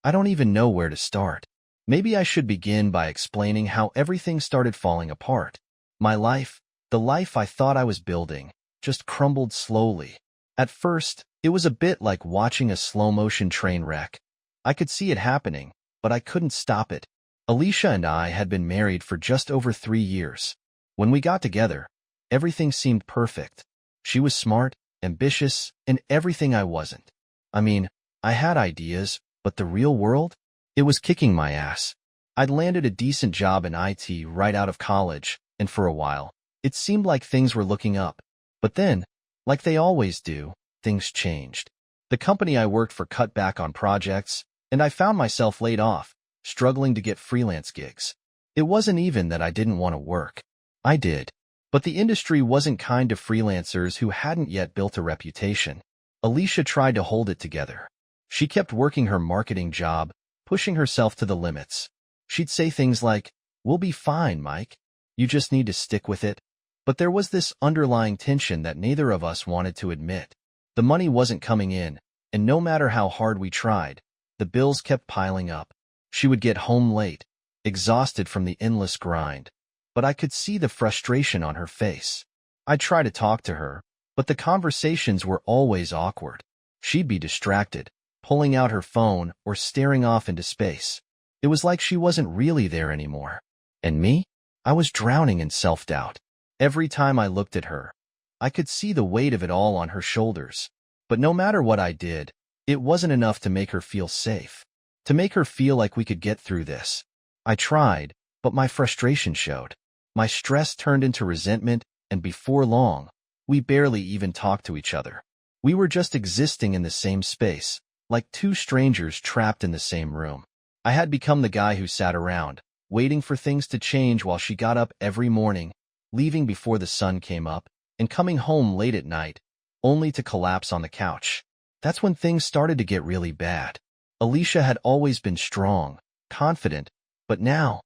I don't even know where to start. Maybe I should begin by explaining how everything started falling apart. My life, the life I thought I was building, just crumbled slowly. At first, it was a bit like watching a slow-motion train wreck. I could see it happening, but I couldn't stop it. Alicia and I had been married for just over 3 years. When we got together, everything seemed perfect. She was smart, ambitious, and everything I wasn't. I mean, I had ideas, but the real world? It was kicking my ass. I'd landed a decent job in IT right out of college, and for a while, it seemed like things were looking up. But then, like they always do, things changed. The company I worked for cut back on projects, and I found myself laid off, struggling to get freelance gigs. It wasn't even that I didn't want to work. I did. But the industry wasn't kind to freelancers who hadn't yet built a reputation. Alicia tried to hold it together. She kept working her marketing job, pushing herself to the limits. She'd say things like, "We'll be fine, Mike. You just need to stick with it." But there was this underlying tension that neither of us wanted to admit. The money wasn't coming in, and no matter how hard we tried, the bills kept piling up. She would get home late, exhausted from the endless grind. But I could see the frustration on her face. I'd try to talk to her, but the conversations were always awkward. She'd be distracted, pulling out her phone or staring off into space. It was like she wasn't really there anymore. And me? I was drowning in self-doubt. Every time I looked at her, I could see the weight of it all on her shoulders. But no matter what I did, it wasn't enough to make her feel safe, to make her feel like we could get through this. I tried, but my frustration showed. My stress turned into resentment, and before long, we barely even talked to each other. We were just existing in the same space, like two strangers trapped in the same room. I had become the guy who sat around, waiting for things to change while she got up every morning, leaving before the sun came up, and coming home late at night, only to collapse on the couch. That's when things started to get really bad. Alicia had always been strong, confident, but now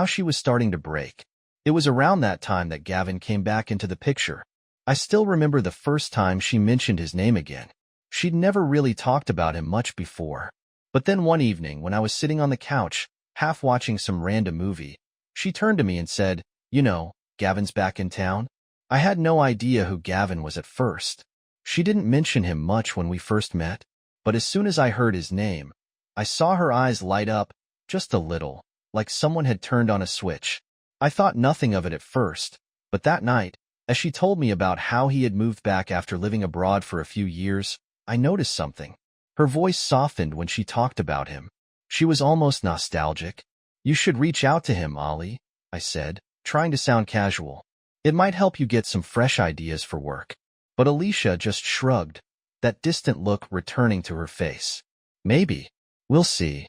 she was starting to break. It was around that time that Gavin came back into the picture. I still remember the first time she mentioned his name again. She'd never really talked about him much before. But then one evening, when I was sitting on the couch, half watching some random movie, she turned to me and said, "You know, Gavin's back in town." I had no idea who Gavin was at first. She didn't mention him much when we first met, but as soon as I heard his name, I saw her eyes light up, just a little, like someone had turned on a switch. I thought nothing of it at first, but that night, as she told me about how he had moved back after living abroad for a few years, I noticed something. Her voice softened when she talked about him. She was almost nostalgic. "You should reach out to him, Ollie," I said, trying to sound casual. "It might help you get some fresh ideas for work." But Alicia just shrugged, that distant look returning to her face. "Maybe. We'll see."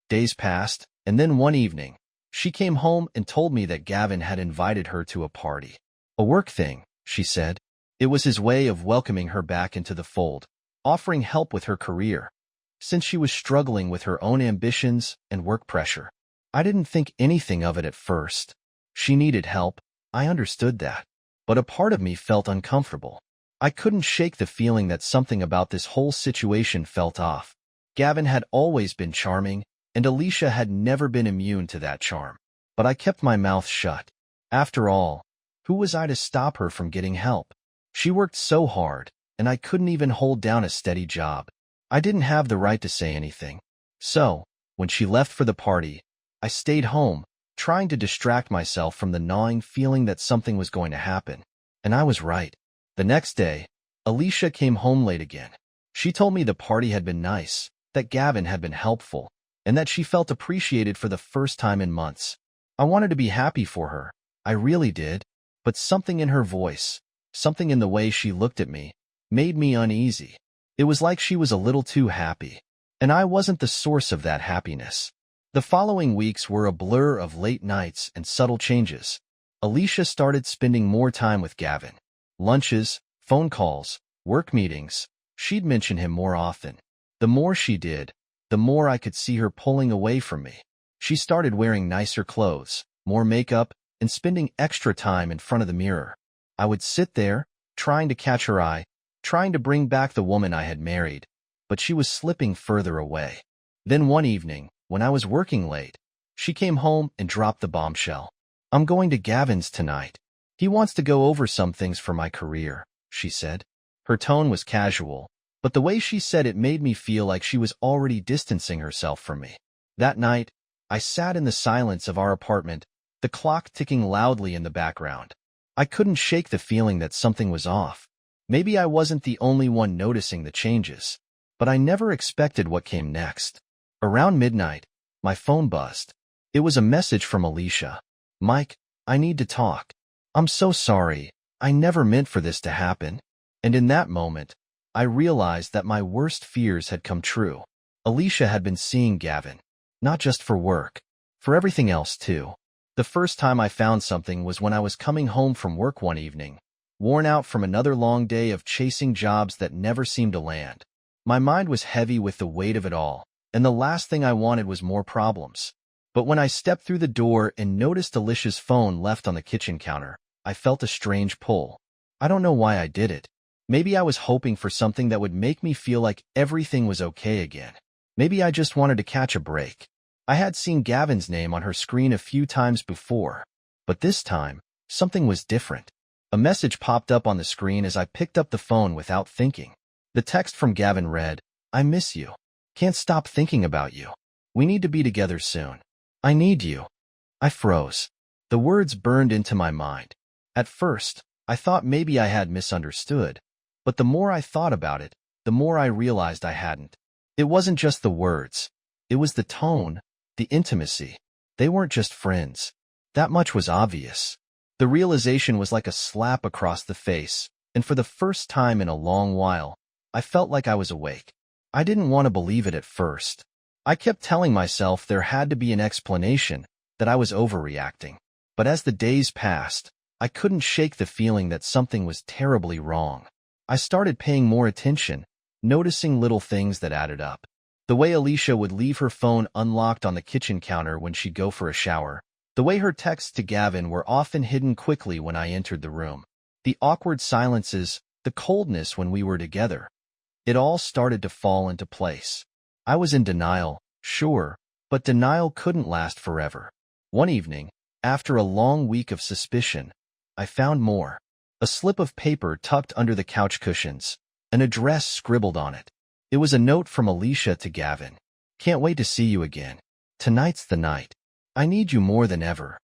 Days passed, and then one evening, she came home and told me that Gavin had invited her to a party. "A work thing," she said. It was his way of welcoming her back into the fold, offering help with her career, since she was struggling with her own ambitions and work pressure. I didn't think anything of it at first. She needed help, I understood that. But a part of me felt uncomfortable. I couldn't shake the feeling that something about this whole situation felt off. Gavin had always been charming, and Alicia had never been immune to that charm. But I kept my mouth shut. After all, who was I to stop her from getting help? She worked so hard, and I couldn't even hold down a steady job. I didn't have the right to say anything. So, when she left for the party, I stayed home, trying to distract myself from the gnawing feeling that something was going to happen. And I was right. The next day, Alicia came home late again. She told me the party had been nice, that Gavin had been helpful, and that she felt appreciated for the first time in months. I wanted to be happy for her. I really did. But something in her voice, something in the way she looked at me, made me uneasy. It was like she was a little too happy, and I wasn't the source of that happiness. The following weeks were a blur of late nights and subtle changes. Alicia started spending more time with Gavin. Lunches, phone calls, work meetings. She'd mention him more often. The more she did, the more I could see her pulling away from me. She started wearing nicer clothes, more makeup, and spending extra time in front of the mirror. I would sit there, trying to catch her eye, trying to bring back the woman I had married, but she was slipping further away. Then one evening, when I was working late, she came home and dropped the bombshell. "I'm going to Gavin's tonight. He wants to go over some things for my career," she said. Her tone was casual, but the way she said it made me feel like she was already distancing herself from me. That night, I sat in the silence of our apartment, the clock ticking loudly in the background. I couldn't shake the feeling that something was off. Maybe I wasn't the only one noticing the changes, but I never expected what came next. Around midnight, my phone buzzed. It was a message from Alicia. "Mike, I need to talk. I'm so sorry. I never meant for this to happen." And in that moment, I realized that my worst fears had come true. Alicia had been seeing Gavin, not just for work, for everything else too. The first time I found something was when I was coming home from work one evening, worn out from another long day of chasing jobs that never seemed to land. My mind was heavy with the weight of it all, and the last thing I wanted was more problems. But when I stepped through the door and noticed Alicia's phone left on the kitchen counter, I felt a strange pull. I don't know why I did it. Maybe I was hoping for something that would make me feel like everything was okay again. Maybe I just wanted to catch a break. I had seen Gavin's name on her screen a few times before, but this time, something was different. A message popped up on the screen as I picked up the phone without thinking. The text from Gavin read, "I miss you. Can't stop thinking about you. We need to be together soon. I need you." I froze. The words burned into my mind. At first, I thought maybe I had misunderstood, but the more I thought about it, the more I realized I hadn't. It wasn't just the words. It was the tone, the intimacy. They weren't just friends. That much was obvious. The realization was like a slap across the face, and for the first time in a long while, I felt like I was awake. I didn't want to believe it at first. I kept telling myself there had to be an explanation, that I was overreacting. But as the days passed, I couldn't shake the feeling that something was terribly wrong. I started paying more attention, noticing little things that added up. The way Alicia would leave her phone unlocked on the kitchen counter when she'd go for a shower. The way her texts to Gavin were often hidden quickly when I entered the room. The awkward silences, the coldness when we were together. It all started to fall into place. I was in denial, sure, but denial couldn't last forever. One evening, after a long week of suspicion, I found more. A slip of paper tucked under the couch cushions, an address scribbled on it. It was a note from Alicia to Gavin. "Can't wait to see you again. Tonight's the night. I need you more than ever."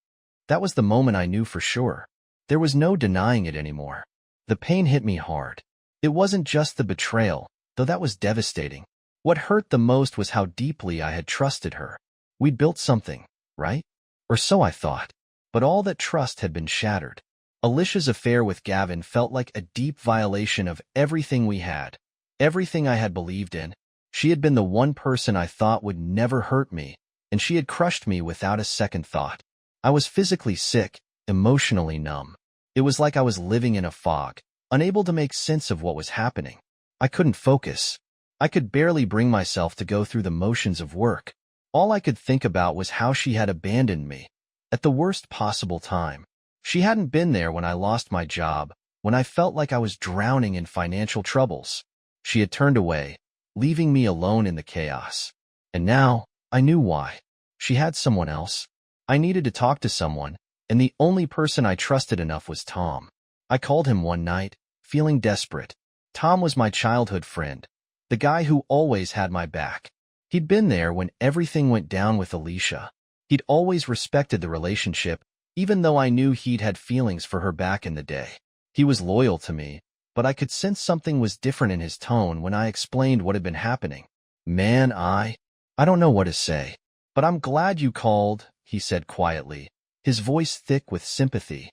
That was the moment I knew for sure. There was no denying it anymore. The pain hit me hard. It wasn't just the betrayal, though that was devastating. What hurt the most was how deeply I had trusted her. We'd built something, right? Or so I thought. But all that trust had been shattered. Alicia's affair with Gavin felt like a deep violation of everything we had, everything I had believed in. She had been the one person I thought would never hurt me, and she had crushed me without a second thought. I was physically sick, emotionally numb. It was like I was living in a fog, unable to make sense of what was happening. I couldn't focus. I could barely bring myself to go through the motions of work. All I could think about was how she had abandoned me, at the worst possible time. She hadn't been there when I lost my job, when I felt like I was drowning in financial troubles. She had turned away, leaving me alone in the chaos. And now, I knew why. She had someone else. I needed to talk to someone, and the only person I trusted enough was Tom. I called him one night, feeling desperate. Tom was my childhood friend, the guy who always had my back. He'd been there when everything went down with Alicia. He'd always respected the relationship, even though I knew he'd had feelings for her back in the day. He was loyal to me, but I could sense something was different in his tone when I explained what had been happening. "Man, I don't know what to say. But I'm glad you called," he said quietly, his voice thick with sympathy.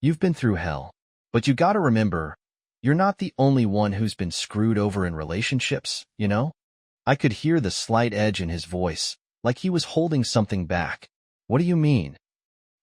"You've been through hell. But you gotta remember, you're not the only one who's been screwed over in relationships, you know?" I could hear the slight edge in his voice, like he was holding something back. "What do you mean?"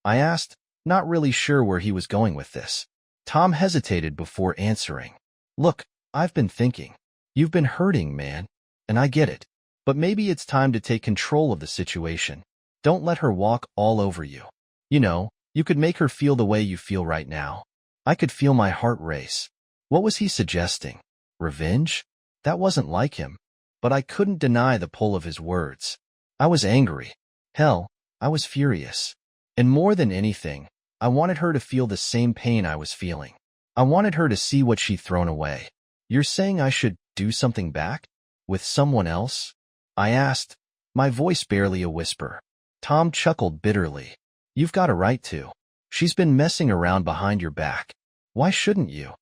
I asked, not really sure where he was going with this. Tom hesitated before answering. "Look, I've been thinking. You've been hurting, man, and I get it. But maybe it's time to take control of the situation. Don't let her walk all over you. You know, you could make her feel the way you feel right now." I could feel my heart race. What was he suggesting? Revenge? That wasn't like him. but I couldn't deny the pull of his words. I was angry. Hell, I was furious. And more than anything, I wanted her to feel the same pain I was feeling. I wanted her to see what she'd thrown away. "You're saying I should do something back? With someone else?" I asked, my voice barely a whisper. Tom chuckled bitterly. "You've got a right to. She's been messing around behind your back. Why shouldn't you?"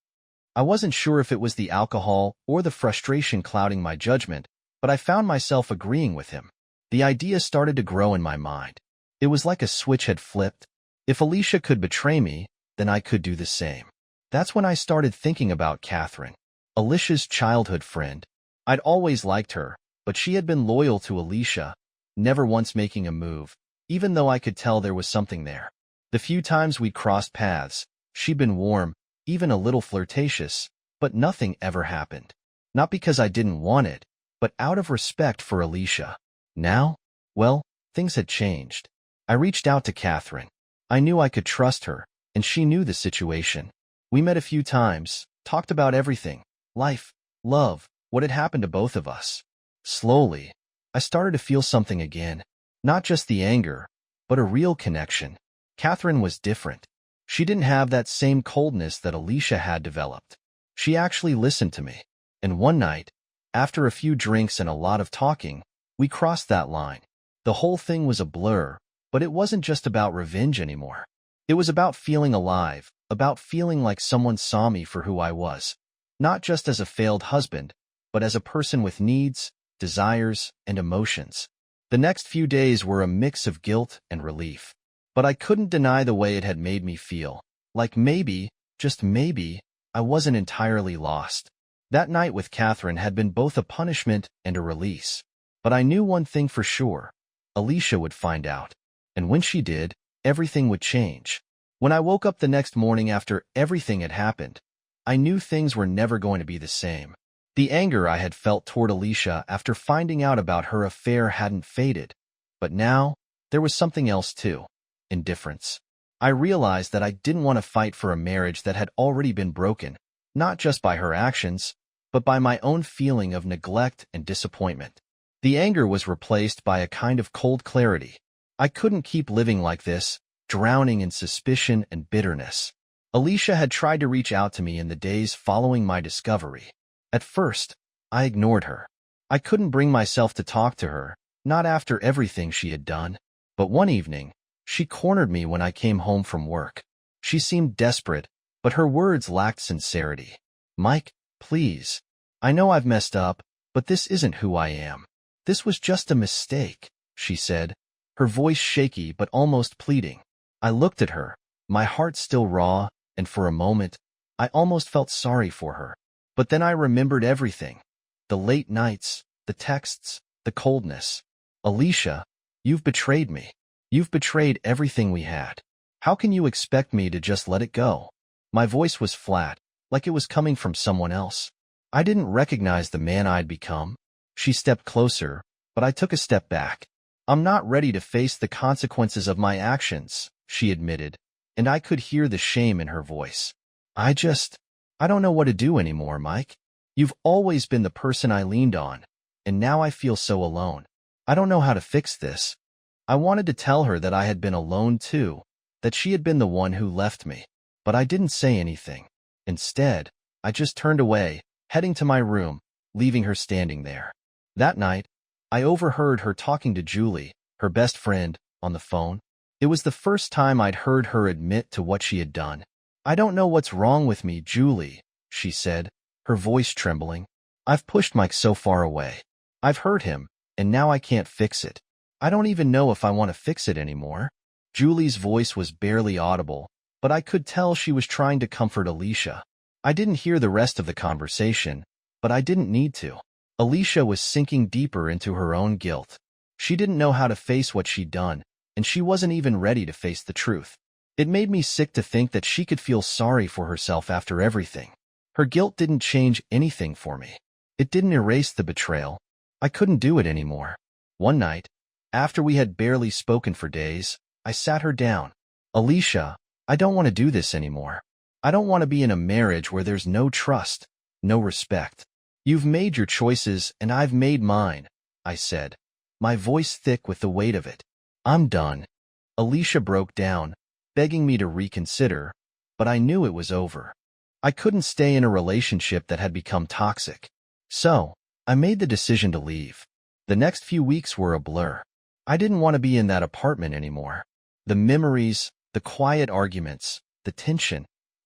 I wasn't sure if it was the alcohol or the frustration clouding my judgment, but I found myself agreeing with him. The idea started to grow in my mind. It was like a switch had flipped. If Alicia could betray me, then I could do the same. That's when I started thinking about Catherine, Alicia's childhood friend. I'd always liked her, but she had been loyal to Alicia, never once making a move, even though I could tell there was something there. The few times we'd crossed paths, she'd been warm, even a little flirtatious, but nothing ever happened. Not because I didn't want it, but out of respect for Alicia. Now, well, things had changed. I reached out to Catherine. I knew I could trust her, and she knew the situation. We met a few times, talked about everything, life, love, what had happened to both of us. Slowly, I started to feel something again. Not just the anger, but a real connection. Catherine was different. She didn't have that same coldness that Alicia had developed. She actually listened to me. And one night, after a few drinks and a lot of talking, we crossed that line. The whole thing was a blur, but it wasn't just about revenge anymore. It was about feeling alive, about feeling like someone saw me for who I was. Not just as a failed husband, but as a person with needs, desires, and emotions. The next few days were a mix of guilt and relief. But I couldn't deny the way it had made me feel. Like maybe, just maybe, I wasn't entirely lost. That night with Catherine had been both a punishment and a release. But I knew one thing for sure. Alicia would find out. And when she did, everything would change. When I woke up the next morning after everything had happened, I knew things were never going to be the same. The anger I had felt toward Alicia after finding out about her affair hadn't faded. But now, there was something else too. Indifference. I realized that I didn't want to fight for a marriage that had already been broken, not just by her actions, but by my own feeling of neglect and disappointment. The anger was replaced by a kind of cold clarity. I couldn't keep living like this, drowning in suspicion and bitterness. Alicia had tried to reach out to me in the days following my discovery. At first, I ignored her. I couldn't bring myself to talk to her, not after everything she had done. But one evening, she cornered me when I came home from work. She seemed desperate, but her words lacked sincerity. "Mike, please. I know I've messed up, but this isn't who I am. This was just a mistake," she said, her voice shaky but almost pleading. I looked at her, my heart still raw, and for a moment, I almost felt sorry for her. But then I remembered everything. The late nights, the texts, the coldness. "Alicia, you've betrayed me. You've betrayed everything we had. How can you expect me to just let it go?" My voice was flat, like it was coming from someone else. I didn't recognize the man I'd become. She stepped closer, but I took a step back. "I'm not ready to face the consequences of my actions," she admitted, and I could hear the shame in her voice. I don't know what to do anymore, Mike. You've always been the person I leaned on, and now I feel so alone. I don't know how to fix this." I wanted to tell her that I had been alone too, that she had been the one who left me, but I didn't say anything. Instead, I just turned away, heading to my room, leaving her standing there. That night, I overheard her talking to Julie, her best friend, on the phone. It was the first time I'd heard her admit to what she had done. "I don't know what's wrong with me, Julie," she said, her voice trembling. "I've pushed Mike so far away. I've hurt him, and now I can't fix it. I don't even know if I want to fix it anymore." Julie's voice was barely audible, but I could tell she was trying to comfort Alicia. I didn't hear the rest of the conversation, but I didn't need to. Alicia was sinking deeper into her own guilt. She didn't know how to face what she'd done, and she wasn't even ready to face the truth. It made me sick to think that she could feel sorry for herself after everything. Her guilt didn't change anything for me. It didn't erase the betrayal. I couldn't do it anymore. One night, after we had barely spoken for days, I sat her down. "Alicia, I don't want to do this anymore. I don't want to be in a marriage where there's no trust, no respect. You've made your choices and I've made mine, I said, my voice thick with the weight of it. I'm done. Alicia broke down, begging me to reconsider, but I knew it was over. I couldn't stay in a relationship that had become toxic. So, I made the decision to leave. The next few weeks were a blur. I didn't want to be in that apartment anymore. The memories, the quiet arguments, the tension,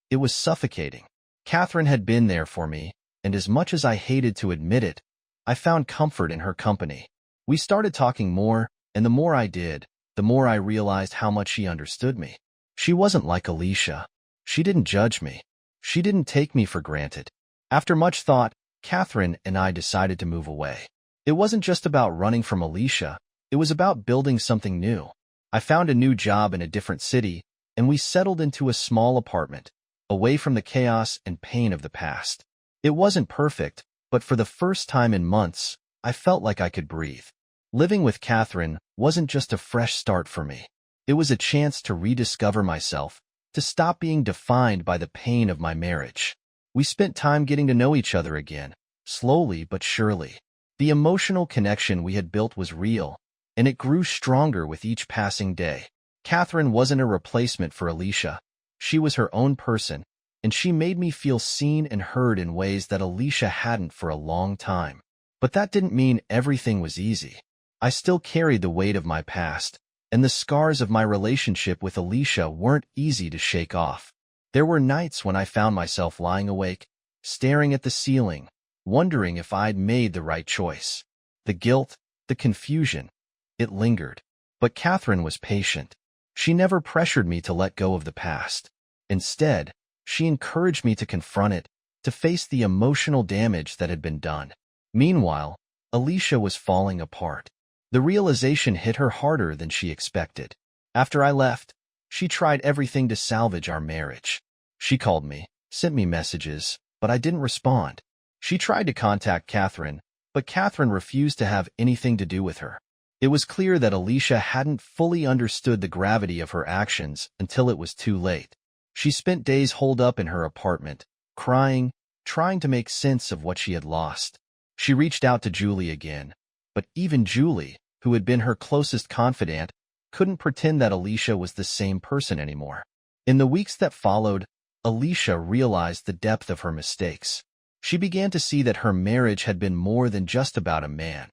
it was suffocating. Catherine had been there for me, and as much as I hated to admit it, I found comfort in her company. We started talking more, and the more I did, the more I realized how much she understood me. She wasn't like Alicia. She didn't judge me. She didn't take me for granted. After much thought, Catherine and I decided to move away. It wasn't just about running from Alicia, it was about building something new. I found a new job in a different city, and we settled into a small apartment, away from the chaos and pain of the past. It wasn't perfect, but for the first time in months, I felt like I could breathe. Living with Catherine wasn't just a fresh start for me. It was a chance to rediscover myself, to stop being defined by the pain of my marriage. We spent time getting to know each other again, slowly but surely. The emotional connection we had built was real, and it grew stronger with each passing day. Catherine wasn't a replacement for Alicia. She was her own person, and she made me feel seen and heard in ways that Alicia hadn't for a long time. But that didn't mean everything was easy. I still carried the weight of my past, and the scars of my relationship with Alicia weren't easy to shake off. There were nights when I found myself lying awake, staring at the ceiling, wondering if I'd made the right choice. The guilt, the confusion, it lingered. But Catherine was patient. She never pressured me to let go of the past. Instead, she encouraged me to confront it, to face the emotional damage that had been done. Meanwhile, Alicia was falling apart. The realization hit her harder than she expected. After I left, she tried everything to salvage our marriage. She called me, sent me messages, but I didn't respond. She tried to contact Catherine, but Catherine refused to have anything to do with her. It was clear that Alicia hadn't fully understood the gravity of her actions until it was too late. She spent days holed up in her apartment, crying, trying to make sense of what she had lost. She reached out to Julie again, but even Julie, who had been her closest confidant, couldn't pretend that Alicia was the same person anymore. In the weeks that followed, Alicia realized the depth of her mistakes. She began to see that her marriage had been more than just about a man.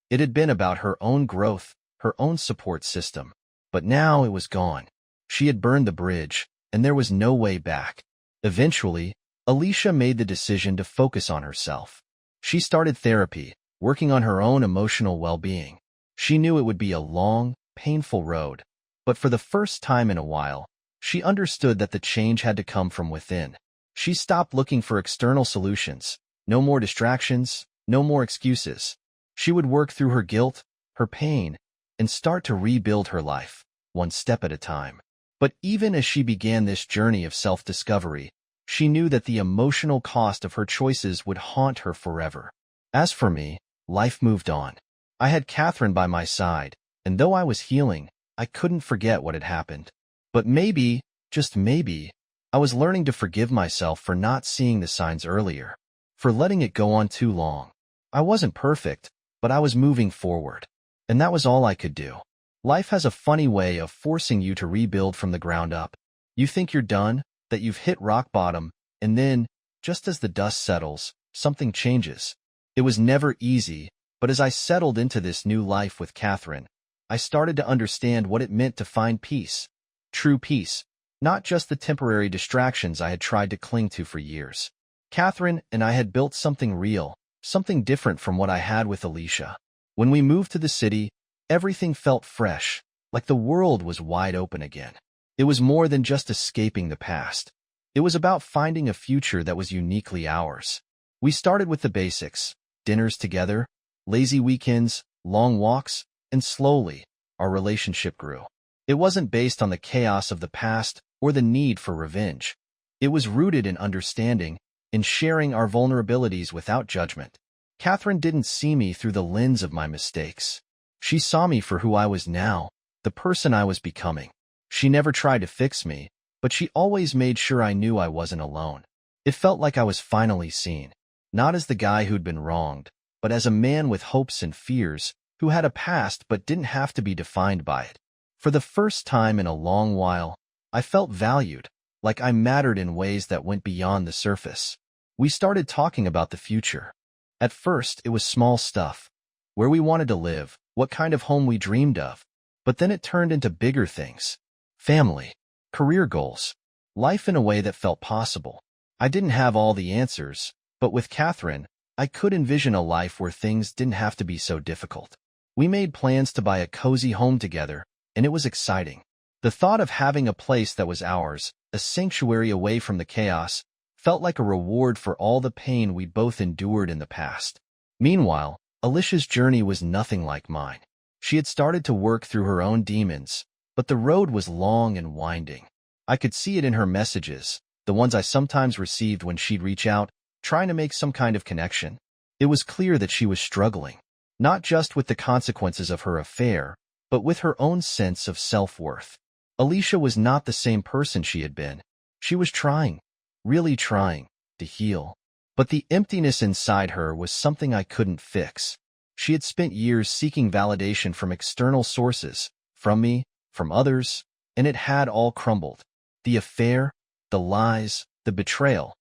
It had been about her own growth, her own support system. But now it was gone. She had burned the bridge, and there was no way back. Eventually, Alicia made the decision to focus on herself. She started therapy, working on her own emotional well-being. She knew it would be a long, painful road, but for the first time in a while, she understood that the change had to come from within. She stopped looking for external solutions. No more distractions, no more excuses. She would work through her guilt, her pain, and start to rebuild her life, one step at a time. But even as she began this journey of self-discovery, she knew that the emotional cost of her choices would haunt her forever. As for me, life moved on. I had Catherine by my side, and though I was healing, I couldn't forget what had happened. But maybe, just maybe, I was learning to forgive myself for not seeing the signs earlier, for letting it go on too long. I wasn't perfect, but I was moving forward, and that was all I could do. Life has a funny way of forcing you to rebuild from the ground up. You think you're done, that you've hit rock bottom, and then, just as the dust settles, something changes. It was never easy, but as I settled into this new life with Catherine, I started to understand what it meant to find peace. True peace, not just the temporary distractions I had tried to cling to for years. Catherine and I had built something real, something different from what I had with Alicia. When we moved to the city, everything felt fresh, like the world was wide open again. It was more than just escaping the past. It was about finding a future that was uniquely ours. We started with the basics, dinners together, lazy weekends, long walks, and slowly, our relationship grew. It wasn't based on the chaos of the past or the need for revenge. It was rooted in understanding, in sharing our vulnerabilities without judgment. Catherine didn't see me through the lens of my mistakes. She saw me for who I was now, the person I was becoming. She never tried to fix me, but she always made sure I knew I wasn't alone. It felt like I was finally seen. not as the guy who'd been wronged, but as a man with hopes and fears, who had a past but didn't have to be defined by it. For the first time in a long while, I felt valued, like I mattered in ways that went beyond the surface. We started talking about the future. At first, it was small stuff. Where we wanted to live, what kind of home we dreamed of. But then it turned into bigger things. Family, career goals, life in a way that felt possible. I didn't have all the answers, but with Catherine, I could envision a life where things didn't have to be so difficult. We made plans to buy a cozy home together, and it was exciting. The thought of having a place that was ours, a sanctuary away from the chaos, felt like a reward for all the pain we'd both endured in the past. Meanwhile, Alicia's journey was nothing like mine. She had started to work through her own demons, but the road was long and winding. I could see it in her messages, the ones I sometimes received when she'd reach out, trying to make some kind of connection. It was clear that she was struggling, not just with the consequences of her affair, but with her own sense of self-worth. Alicia was not the same person she had been. She was trying, really trying, to heal. But the emptiness inside her was something I couldn't fix. She had spent years seeking validation from external sources, from me, from others, and it had all crumbled. The affair, the lies, the betrayal.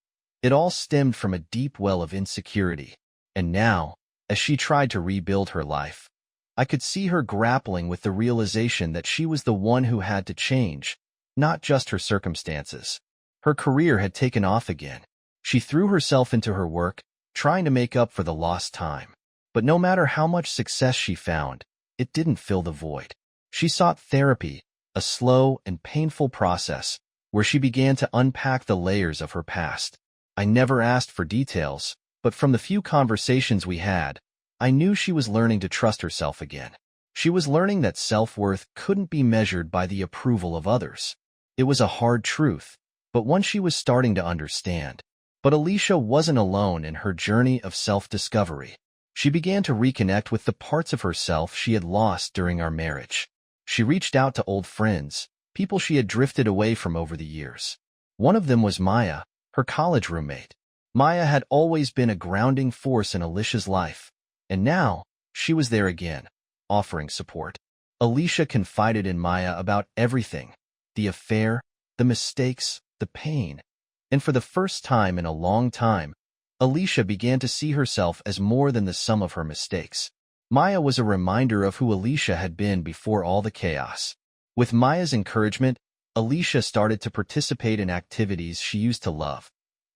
It all stemmed from a deep well of insecurity. And now, as she tried to rebuild her life, I could see her grappling with the realization that she was the one who had to change, not just her circumstances. Her career had taken off again. She threw herself into her work, trying to make up for the lost time. But no matter how much success she found, it didn't fill the void. She sought therapy, a slow and painful process, where she began to unpack the layers of her past. I never asked for details, but from the few conversations we had, I knew she was learning to trust herself again. She was learning that self-worth couldn't be measured by the approval of others. It was a hard truth, but one she was starting to understand. But Alicia wasn't alone in her journey of self-discovery. She began to reconnect with the parts of herself she had lost during our marriage. She reached out to old friends, people she had drifted away from over the years. One of them was Maya, her college roommate. Maya had always been a grounding force in Alicia's life, and now she was there again, offering support. Alicia confided in Maya about everything, the affair, the mistakes, the pain. And for the first time in a long time, Alicia began to see herself as more than the sum of her mistakes. Maya was a reminder of who Alicia had been before all the chaos. With Maya's encouragement, Alicia started to participate in activities she used to love.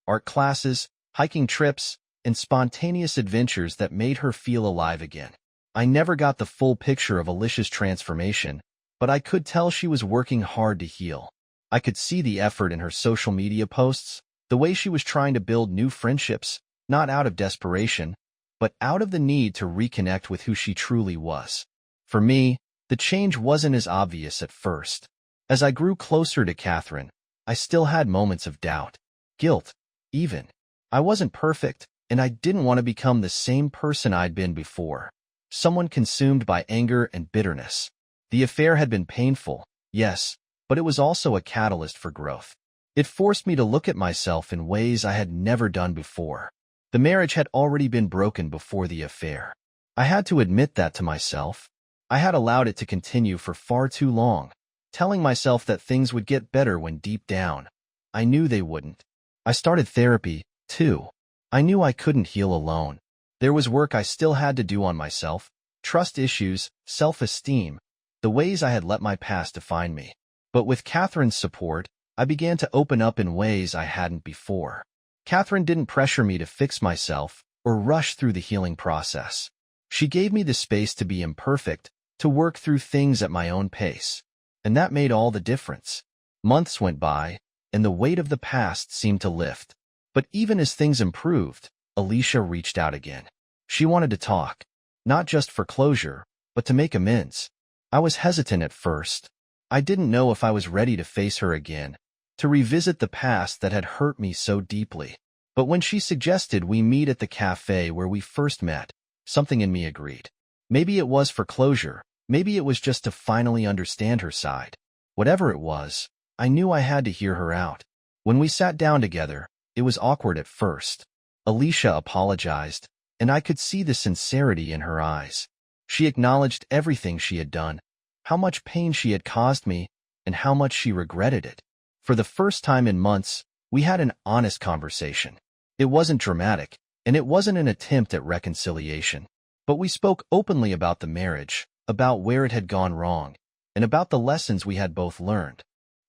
Art classes, hiking trips, and spontaneous adventures that made her feel alive again. I never got the full picture of Alicia's transformation, but I could tell she was working hard to heal. I could see the effort in her social media posts, the way she was trying to build new friendships, not out of desperation, but out of the need to reconnect with who she truly was. For me, the change wasn't as obvious at first. As I grew closer to Catherine, I still had moments of doubt, guilt, even. I wasn't perfect, and I didn't want to become the same person I'd been before, someone consumed by anger and bitterness. The affair had been painful, yes, but it was also a catalyst for growth. It forced me to look at myself in ways I had never done before. The marriage had already been broken before the affair. I had to admit that to myself. I had allowed it to continue for far too long, telling myself that things would get better when deep down, I knew they wouldn't. I started therapy, too. I knew I couldn't heal alone. There was work I still had to do on myself, trust issues, self-esteem, the ways I had let my past define me. But with Catherine's support, I began to open up in ways I hadn't before. Catherine didn't pressure me to fix myself or rush through the healing process. She gave me the space to be imperfect, to work through things at my own pace. And that made all the difference. Months went by, and the weight of the past seemed to lift. But even as things improved, Alicia reached out again. She wanted to talk, not just for closure, but to make amends. I was hesitant at first. I didn't know if I was ready to face her again, to revisit the past that had hurt me so deeply. But when she suggested we meet at the cafe where we first met, something in me agreed. Maybe it was for closure, maybe it was just to finally understand her side. Whatever it was, I knew I had to hear her out. When we sat down together, it was awkward at first. Alicia apologized, and I could see the sincerity in her eyes. She acknowledged everything she had done, how much pain she had caused me, and how much she regretted it. For the first time in months, we had an honest conversation. It wasn't dramatic, and it wasn't an attempt at reconciliation. But we spoke openly about the marriage, about where it had gone wrong, and about the lessons we had both learned.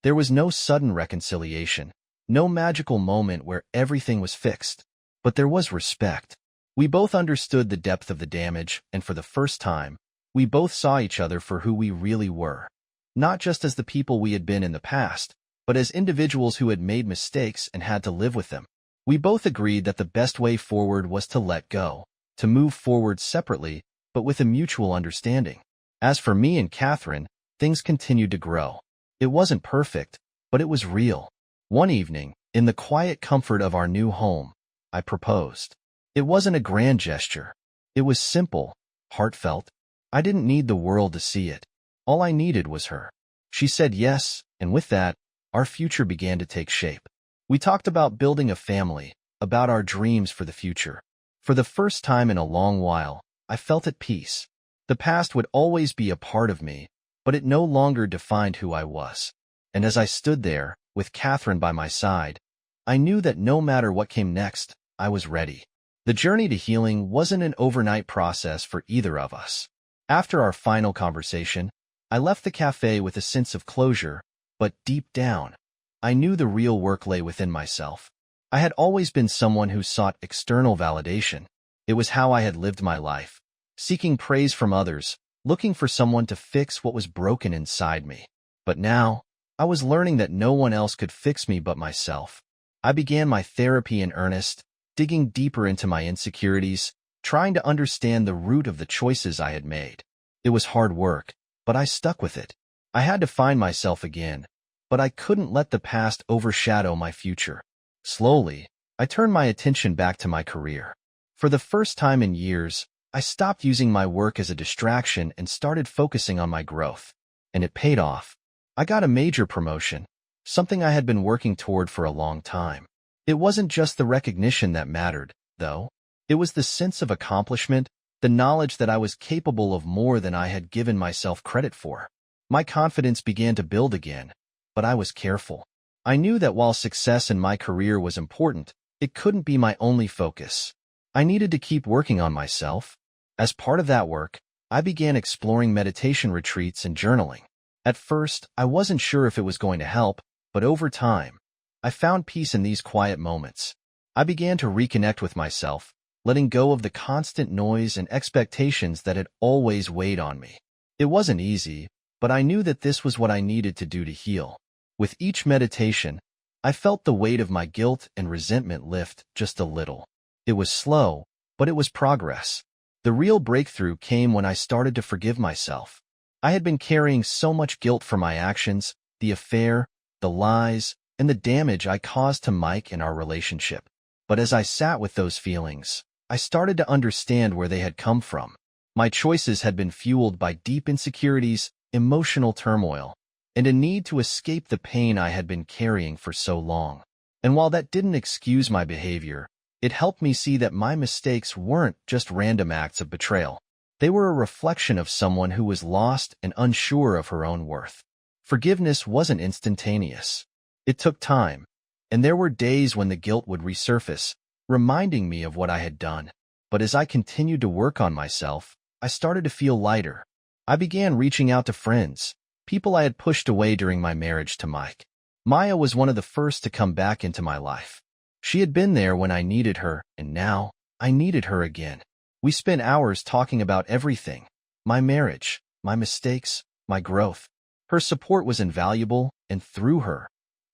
There was no sudden reconciliation, no magical moment where everything was fixed, but there was respect. We both understood the depth of the damage, and for the first time, we both saw each other for who we really were. Not just as the people we had been in the past, but as individuals who had made mistakes and had to live with them. We both agreed that the best way forward was to let go, to move forward separately, but with a mutual understanding. As for me and Catherine, things continued to grow. It wasn't perfect, but it was real. One evening, in the quiet comfort of our new home, I proposed. It wasn't a grand gesture. It was simple, heartfelt. I didn't need the world to see it. All I needed was her. She said yes, and with that, our future began to take shape. We talked about building a family, about our dreams for the future. For the first time in a long while, I felt at peace. The past would always be a part of me, but it no longer defined who I was. And as I stood there, with Catherine by my side, I knew that no matter what came next, I was ready. The journey to healing wasn't an overnight process for either of us. After our final conversation, I left the cafe with a sense of closure, but deep down, I knew the real work lay within myself. I had always been someone who sought external validation. It was how I had lived my life, seeking praise from others, looking for someone to fix what was broken inside me. But now, I was learning that no one else could fix me but myself. I began my therapy in earnest, digging deeper into my insecurities, trying to understand the root of the choices I had made. It was hard work, but I stuck with it. I had to find myself again, but I couldn't let the past overshadow my future. Slowly, I turned my attention back to my career. For the first time in years, I stopped using my work as a distraction and started focusing on my growth. And it paid off. I got a major promotion, something I had been working toward for a long time. It wasn't just the recognition that mattered, though. It was the sense of accomplishment, the knowledge that I was capable of more than I had given myself credit for. My confidence began to build again, but I was careful. I knew that while success in my career was important, it couldn't be my only focus. I needed to keep working on myself. As part of that work, I began exploring meditation retreats and journaling. At first, I wasn't sure if it was going to help, but over time, I found peace in these quiet moments. I began to reconnect with myself, letting go of the constant noise and expectations that had always weighed on me. It wasn't easy, but I knew that this was what I needed to do to heal. With each meditation, I felt the weight of my guilt and resentment lift just a little. It was slow, but it was progress. The real breakthrough came when I started to forgive myself. I had been carrying so much guilt for my actions, the affair, the lies, and the damage I caused to Mike and our relationship. But as I sat with those feelings, I started to understand where they had come from. My choices had been fueled by deep insecurities, emotional turmoil, and a need to escape the pain I had been carrying for so long. And while that didn't excuse my behavior, it helped me see that my mistakes weren't just random acts of betrayal. They were a reflection of someone who was lost and unsure of her own worth. Forgiveness wasn't instantaneous. It took time, and there were days when the guilt would resurface, reminding me of what I had done. But as I continued to work on myself, I started to feel lighter. I began reaching out to friends, people I had pushed away during my marriage to Mike. Maya was one of the first to come back into my life. She had been there when I needed her, and now I needed her again. We spent hours talking about everything: my marriage, my mistakes, my growth. Her support was invaluable, and through her,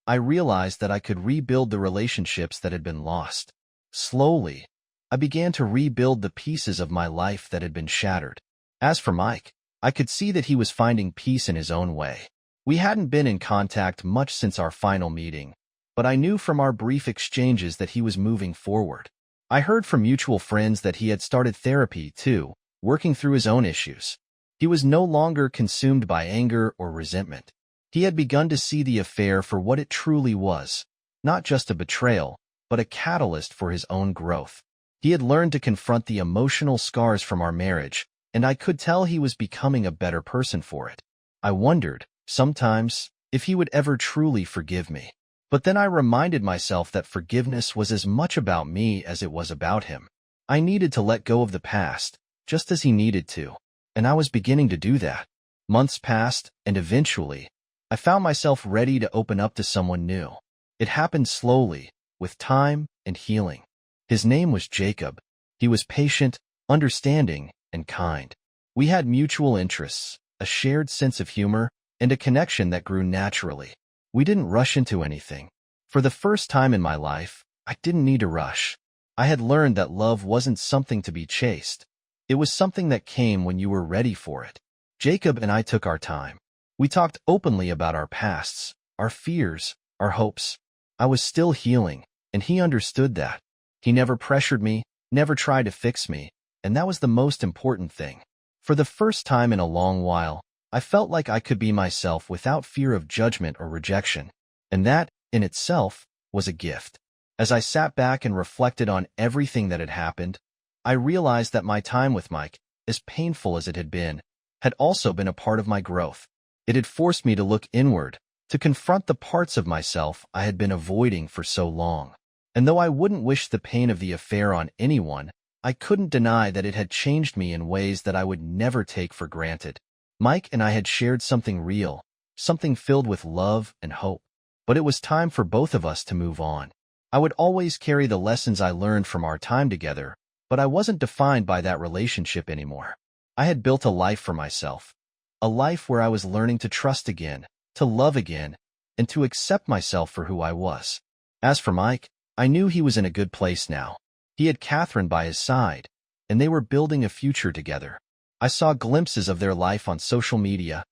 I realized that I could rebuild the relationships that had been lost. Slowly, I began to rebuild the pieces of my life that had been shattered. As for Mike, I could see that he was finding peace in his own way. We hadn't been in contact much since our final meeting, but I knew from our brief exchanges that he was moving forward. I heard from mutual friends that he had started therapy, too, working through his own issues. He was no longer consumed by anger or resentment. He had begun to see the affair for what it truly was, not just a betrayal, but a catalyst for his own growth. He had learned to confront the emotional scars from our marriage, and I could tell he was becoming a better person for it. I wondered, sometimes, if he would ever truly forgive me. But then I reminded myself that forgiveness was as much about me as it was about him. I needed to let go of the past, just as he needed to, and I was beginning to do that. Months passed, and eventually, I found myself ready to open up to someone new. It happened slowly, with time and healing. His name was Jacob. He was patient, understanding, and kind. We had mutual interests, a shared sense of humor, and a connection that grew naturally. We didn't rush into anything. For the first time in my life, I didn't need to rush. I had learned that love wasn't something to be chased. It was something that came when you were ready for it. Jacob and I took our time. We talked openly about our pasts, our fears, our hopes. I was still healing, and he understood that. He never pressured me, never tried to fix me, and that was the most important thing. For the first time in a long while, I felt like I could be myself without fear of judgment or rejection, and that, in itself, was a gift. As I sat back and reflected on everything that had happened, I realized that my time with Mike, as painful as it had also been a part of my growth. It had forced me to look inward, to confront the parts of myself I had been avoiding for so long. And though I wouldn't wish the pain of the affair on anyone, I couldn't deny that it had changed me in ways that I would never take for granted. Mike and I had shared something real, something filled with love and hope. But it was time for both of us to move on. I would always carry the lessons I learned from our time together, but I wasn't defined by that relationship anymore. I had built a life for myself, a life where I was learning to trust again, to love again, and to accept myself for who I was. As for Mike, I knew he was in a good place now. He had Catherine by his side, and they were building a future together. I saw glimpses of their life on social media,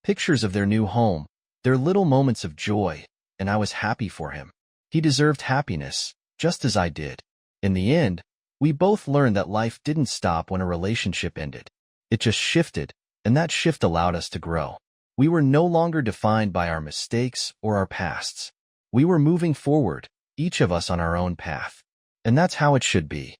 pictures of their new home, their little moments of joy, and I was happy for him. He deserved happiness, just as I did. In the end, we both learned that life didn't stop when a relationship ended. It just shifted, and that shift allowed us to grow. We were no longer defined by our mistakes or our pasts. We were moving forward, each of us on our own path. And that's how it should be.